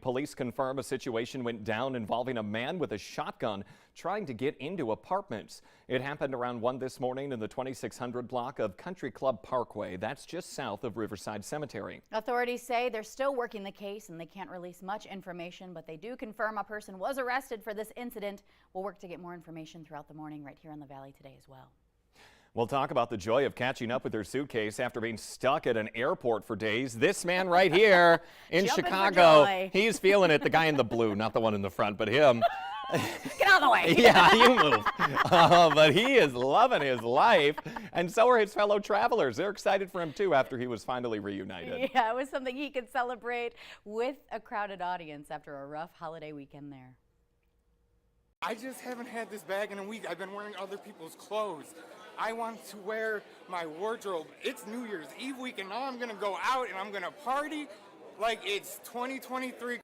Police confirm a situation went down involving a man with a shotgun trying to get into apartments. It happened around 1 this morning in the 2600 block of Country Club Parkway. That's just south of Riverside Cemetery. Authorities say they're still working the case and they can't release much information, but they do confirm a person was arrested for this incident. We'll work to get more information throughout the morning right here on the Valley today as well. We'll talk about the joy of catching up with their suitcase after being stuck at an airport for days. This man right here in Chicago, he's feeling it. The guy in the blue, not the one in the front, but him. Get out of the way. Yeah, you move. But he is loving his life, and so are his fellow travelers. They're excited for him, too, after he was finally reunited. Yeah, it was something he could celebrate with a crowded audience after a rough holiday weekend there. I just haven't had this bag in a week. I've been wearing other people's clothes. I want to wear my wardrobe. It's New Year's Eve week, and now I'm going to go out and I'm going to party like it's 2023.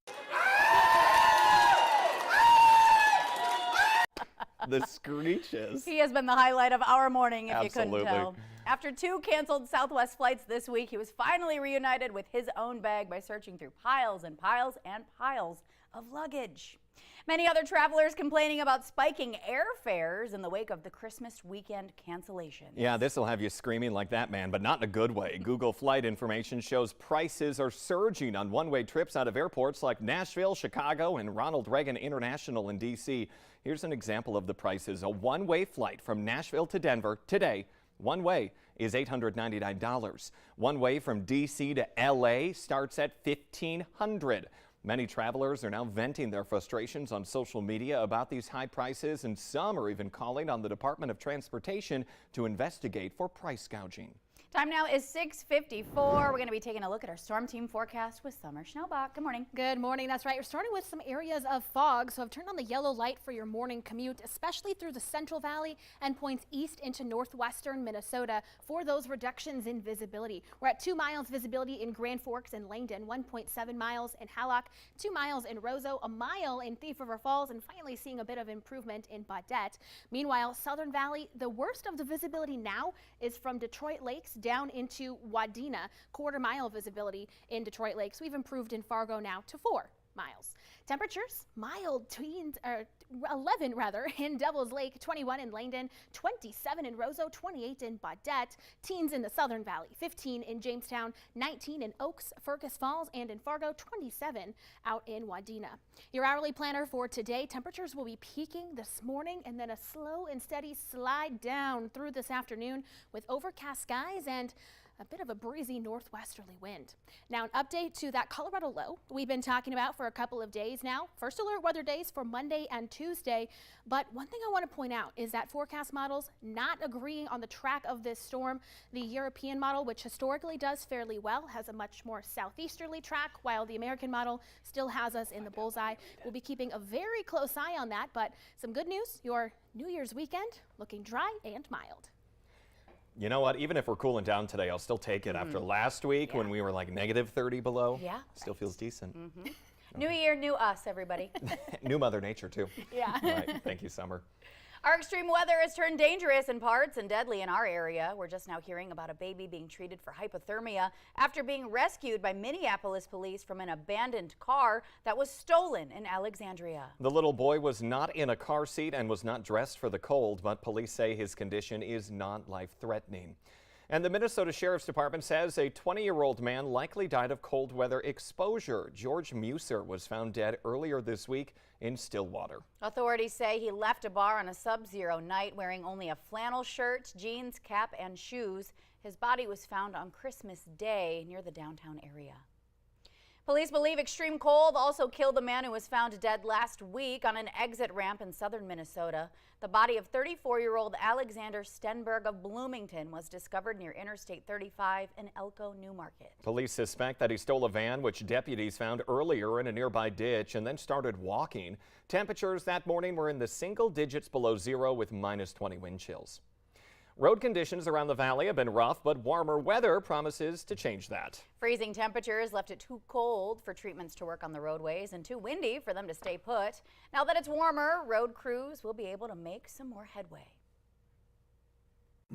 The screeches. He has been the highlight of our morning, if Absolutely. you couldn't tell. After 2 canceled Southwest flights this week, he was finally reunited with his own bag by searching through piles and piles and piles of luggage. Many other travelers complaining about spiking airfares in the wake of the Christmas weekend cancellations. Yeah, this will have you screaming like that man, but not in a good way. Google flight information shows prices are surging on one-way trips out of airports like Nashville, Chicago, and Ronald Reagan International in D.C. Here's an example of the prices. A one-way flight from Nashville to Denver today, one way, is $899. One way from D.C. to L.A. starts at $1,500. Many travelers are now venting their frustrations on social media about these high prices, and some are even calling on the Department of Transportation to investigate for price gouging. Time now is 6:54. We're going to be taking a look at our storm team forecast with Summer Schnellbach. Good morning. Good morning. That's right. You're starting with some areas of fog, so I've turned on the yellow light for your morning commute, especially through the Central Valley and points east into northwestern Minnesota for those reductions in visibility. We're at 2 miles visibility in Grand Forks and Langdon, 1.7 miles in Hallock, 2 miles in Roseau, a mile in Thief River Falls, and finally seeing a bit of improvement in Baudette. Meanwhile, Southern Valley, the worst of the visibility now is from Detroit Lakes down into Wadena, 1/4 mile visibility in Detroit Lakes. We've improved in Fargo now to 4 miles. Temperatures mild, teens, 11 rather in Devil's Lake, 21 in Langdon, 27 in Roseau, 28 in Baudette, teens in the Southern Valley, 15 in Jamestown, 19 in Oaks, Fergus Falls, and in Fargo, 27 out in Wadena. Your hourly planner for today, temperatures will be peaking this morning and then a slow and steady slide down through this afternoon with overcast skies and a bit of a breezy northwesterly wind. Now an update to that Colorado low we've been talking about for a couple of days now. First alert weather days for Monday and Tuesday. But one thing I want to point out is that forecast models not agreeing on the track of this storm. The European model, which historically does fairly well, has a much more southeasterly track, while the American model still has us in the bullseye. We'll be keeping a very close eye on that, but some good news, your New Year's weekend looking dry and mild. You know what? Even if we're cooling down today, I'll still take it. After last week when we were like -30 below, still feels decent. New year, new us, everybody. New Mother Nature, too. Yeah. All right. Thank you, Summer. Our extreme weather has turned dangerous in parts and deadly in our area. We're just now hearing about a baby being treated for hypothermia after being rescued by Minneapolis police from an abandoned car that was stolen in Alexandria. The little boy was not in a car seat and was not dressed for the cold, but police say his condition is not life-threatening. And the Minnesota Sheriff's Department says a 20-year-old man likely died of cold weather exposure. George Muser was found dead earlier this week in Stillwater. Authorities say he left a bar on a sub-zero night wearing only a flannel shirt, jeans, cap, and shoes. His body was found on Christmas Day near the downtown area. Police believe extreme cold also killed the man who was found dead last week on an exit ramp in southern Minnesota. The body of 34-year-old Alexander Stenberg of Bloomington was discovered near Interstate 35 in Elko, New Market. Police suspect that he stole a van, which deputies found earlier in a nearby ditch, and then started walking. Temperatures that morning were in the single digits below zero with -20 wind chills. Road conditions around the valley have been rough, but warmer weather promises to change that. Freezing temperatures left it too cold for treatments to work on the roadways and too windy for them to stay put. Now that it's warmer, road crews will be able to make some more headway.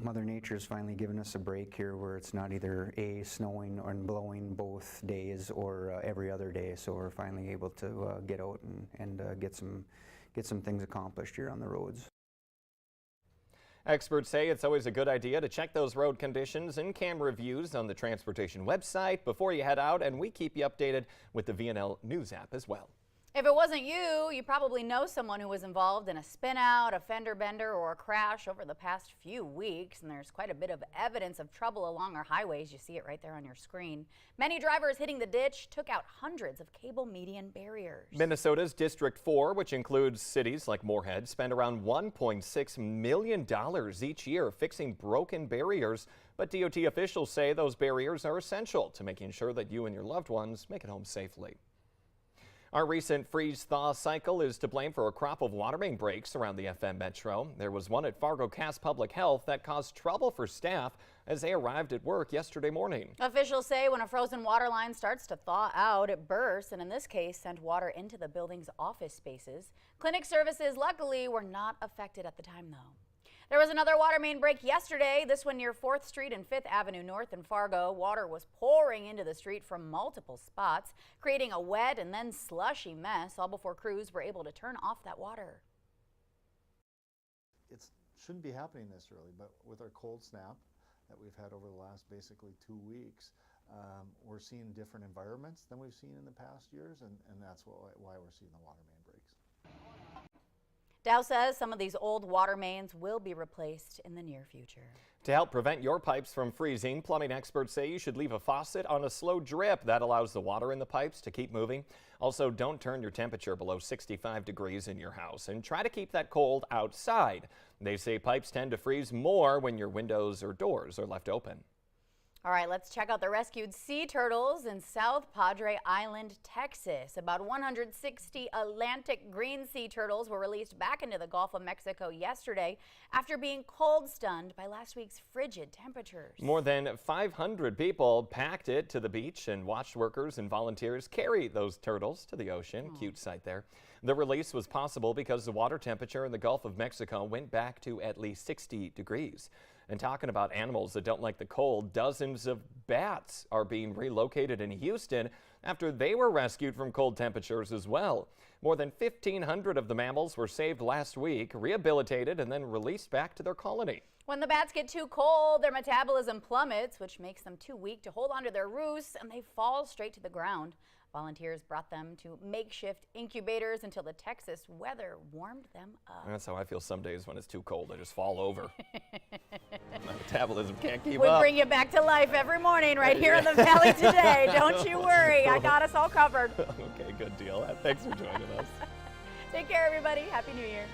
Mother Nature's finally given us a break here where it's not either snowing or blowing both days or every other day. So we're finally able to get out and get some things accomplished here on the roads. Experts say it's always a good idea to check those road conditions and camera views on the transportation website before you head out, and we keep you updated with the VNL News app as well. If it wasn't you, you probably know someone who was involved in a spin out, a fender bender, or a crash over the past few weeks. And there's quite a bit of evidence of trouble along our highways. You see it right there on your screen. Many drivers hitting the ditch took out hundreds of cable median barriers. Minnesota's District 4, which includes cities like Moorhead, spend around $1.6 million each year fixing broken barriers. But DOT officials say those barriers are essential to making sure that you and your loved ones make it home safely. Our recent freeze-thaw cycle is to blame for a crop of water main breaks around the FM Metro. There was one at Fargo-Cass Public Health that caused trouble for staff as they arrived at work yesterday morning. Officials say when a frozen water line starts to thaw out, it bursts, and in this case, sent water into the building's office spaces. Clinic services, luckily, were not affected at the time, though. There was another water main break yesterday, this one near 4th Street and 5th Avenue North in Fargo. Water was pouring into the street from multiple spots, creating a wet and then slushy mess, all before crews were able to turn off that water. It shouldn't be happening this early, but with our cold snap that we've had over the last basically 2 weeks, we're seeing different environments than we've seen in the past years, and that's why we're seeing the water main breaks. Dow says some of these old water mains will be replaced in the near future. To help prevent your pipes from freezing, plumbing experts say you should leave a faucet on a slow drip. That allows the water in the pipes to keep moving. Also, don't turn your temperature below 65 degrees in your house and try to keep that cold outside. They say pipes tend to freeze more when your windows or doors are left open. All right, let's check out the rescued sea turtles in South Padre Island, Texas. About 160 Atlantic green sea turtles were released back into the Gulf of Mexico yesterday after being cold stunned by last week's frigid temperatures. More than 500 people packed it to the beach and watched workers and volunteers carry those turtles to the ocean. Cute sight there. The release was possible because the water temperature in the Gulf of Mexico went back to at least 60 degrees. And talking about animals that don't like the cold, dozens of bats are being relocated in Houston after they were rescued from cold temperatures as well. More than 1,500 of the mammals were saved last week, rehabilitated, and then released back to their colony. When the bats get too cold, their metabolism plummets, which makes them too weak to hold onto their roosts, and they fall straight to the ground. Volunteers brought them to makeshift incubators until the Texas weather warmed them up. That's how I feel some days when it's too cold. I just fall over. My metabolism can't keep We up. bring you back to life every morning right here in the Valley today. Don't you worry. I got us all covered. Okay, good deal. Thanks for joining us. Take care, everybody. Happy New Year.